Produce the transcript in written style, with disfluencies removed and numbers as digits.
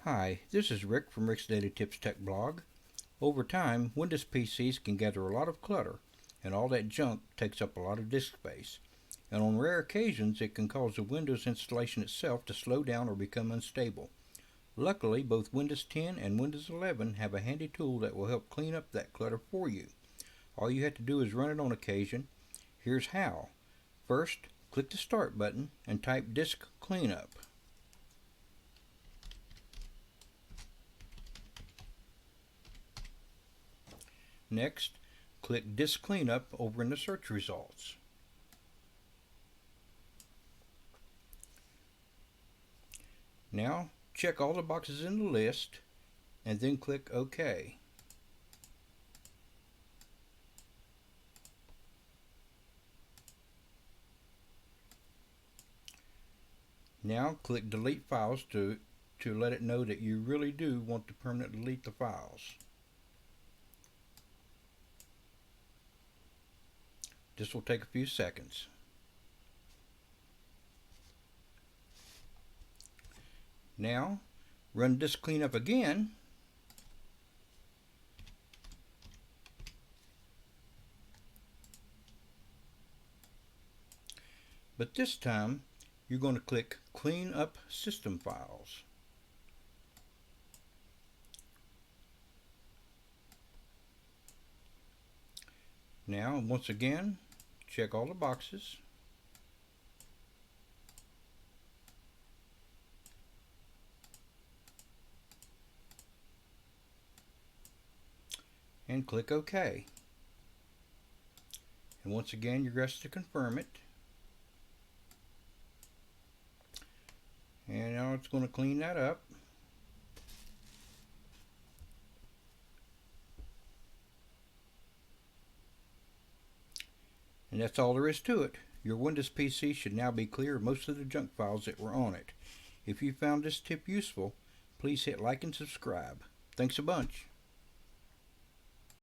Hi, this is Rick from Rick's Daily Tips Tech blog. Over time, Windows PCs can gather a lot of clutter, and all that junk takes up a lot of disk space. And on rare occasions, it can cause the Windows installation itself to slow down or become unstable. Luckily, both Windows 10 and Windows 11 have a handy tool that will help clean up that clutter for you. All you have to do is run it on occasion. Here's how. First, click the Start button and type Disk Cleanup. Next, click Disk Cleanup over in the search results. Now, check all the boxes in the list and then click OK. Now click Delete Files to let it know that you really do want to permanently delete the files. This will take a few seconds. Now, run Disk Cleanup again. But this time, you're going to click Clean Up System Files. Now, once again, check all the boxes. And click OK. And once again, you're asked to confirm it. And now it's going to clean that up. And that's all there is to it. Your Windows PC should now be clear of most of the junk files that were on it. If you found this tip useful, please hit like and subscribe. Thanks a bunch.